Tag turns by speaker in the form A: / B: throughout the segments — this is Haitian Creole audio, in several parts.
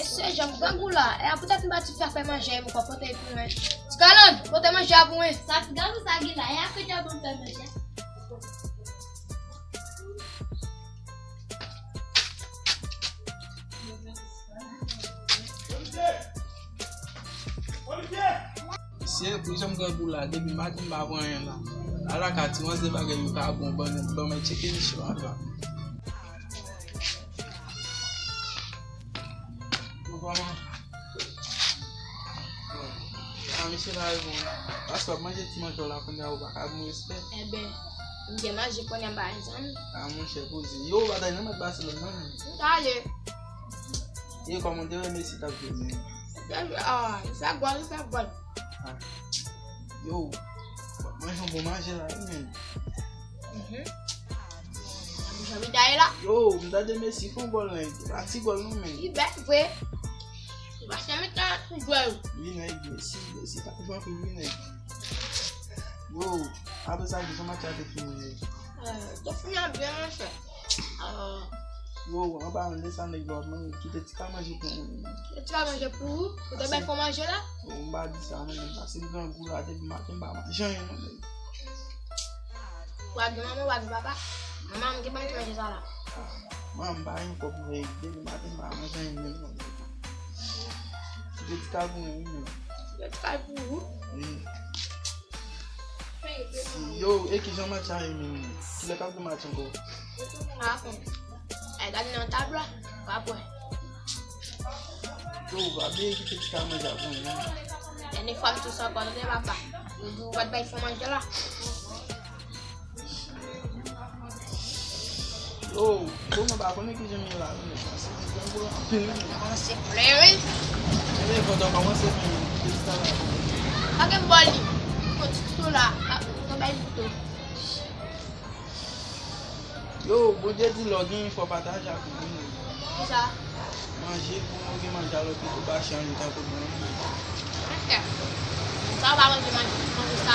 A: Esse já gango lá. É a puta que bate ficar pra manger, meu copo tem com ele. Escalando, vou ter manjar com ele.
B: Só que gango sabe lá, é a coisa boa pra manjar.
C: Se eu puxar gango lá, deve matar um babão lá. Ala kati wọn se bagay yu ka bon ban me cheke ni show aka. Ami se la yon. Parce que manger ti manjo la kon ya ou baka mo respect.
A: Eh ben, ninguém mais de põe a base.
C: Ah mon cher posi. Yo ba dai na me Barcelona.
A: Dale.
C: E como deu Messi tá vendo.
A: Ah, isso agora, isso agora.
C: Ah. Yo. Mas não vou manger lá, mesmo.
A: Já me dá ela.
C: Yo, me dá de Messi com bola aí. Assim igual não mesmo.
A: E vai ver. Bastante tá com gol.
C: Vem aí, Messi tá com jogo vindo aí. Yo, abre essa aqui, como é que é definido?
A: Tô filmando bem, né, chefe?
C: Yo, on va laisser ça négocier, qui te tika manger pour
A: tu vas manger pour tu dois bien manger là.
C: on va dire ça, c'est le grand goût là, depuis matin, bah manger.
A: Wag maman, wag papa. Maman, qui mange manger ça là?
C: Maman, bah une coupe de depuis matin, bah manger. Tu te tika pour nous.
A: Tu tika pour
C: oui. Yo, et qui j'en match à une, tu le cap de match encore.
A: Ah bon. Dali nan table là, va boire.
C: Yo, va bien qui te tika manger pour nous.
A: Et les femmes tout ça quand on va pas. Vous va pas il faut manger là.
C: Yo, comment bah connait qui j'aime là,
A: C'est clair.
C: Et quand on commence à
A: Pas que boli. Tout là, on va tout.
C: Yo, bon Dieu dit login, il faut partager avec nous.
A: C'est ça.
C: Manger pour nous manger alors que tu vas changer ta pour nous.
A: Ok. Ça va manger ça. Ça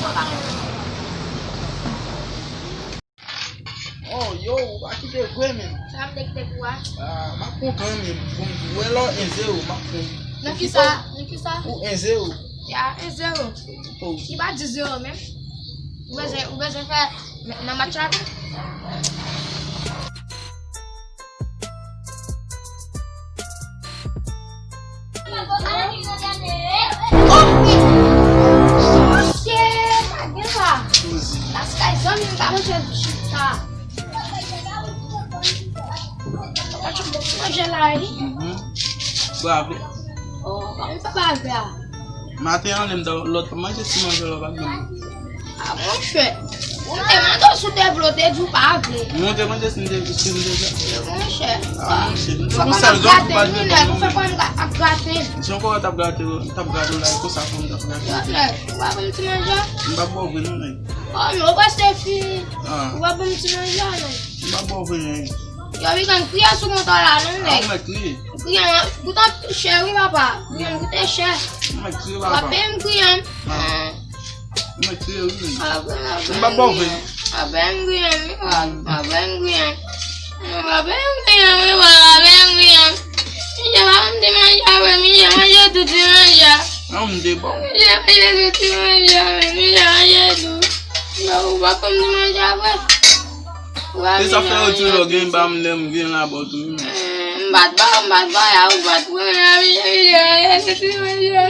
A: va manger.
C: Oh yo, aqui tem coisa mesmo.
A: Ça me dit quoi?
C: Ah, mas com quand même, com o elo em zero, mas com.
A: Não que ça, não que ça.
C: O em zero.
A: Ya, 0.
C: Oh.
A: Il va 10 euros même. Vous besoin faire dans ma trappe.
C: Bravo.
A: Oh, vamos para lá.
C: Matin on aime dans l'autre manger si manger là bas.
A: Ah mon cher. On demande sous développer du pas appeler.
C: Nous te manger si déjà.
A: Mon cher.
C: Ah, c'est
A: Faut qu'on gâte, nous faut qu'on gâte.
C: Si on peut gâter là, il faut ça comme gâter.
A: On va me manger.
C: On va boire venir là.
A: Oh, non, pas c'est fini.
C: Ah.
A: On va me manger là.
C: On va boire venir.
A: Yo vi kan kriya sou mon la non
C: Ah, on va crier.
A: Kriya pourtant cher oui papa. Kriya coûte cher.
C: On va crier
A: Papa
C: là-bas.
A: me kriya.
C: On va crier oui.
A: On
C: va boire venir.
A: Papa me kriya. Papa me kriya. Papa me kriya. Papa me kriya. Je vais me demander, je vais manger tout manger.
C: On me bon.
A: Je vais manger tout manger, je vais manger tout. Je vais pas me manger après.
C: Et ça fait autre chose, game bam nem bien là bas tout.
A: Mbad ba ya, mbad ba ya, mbad ba ya,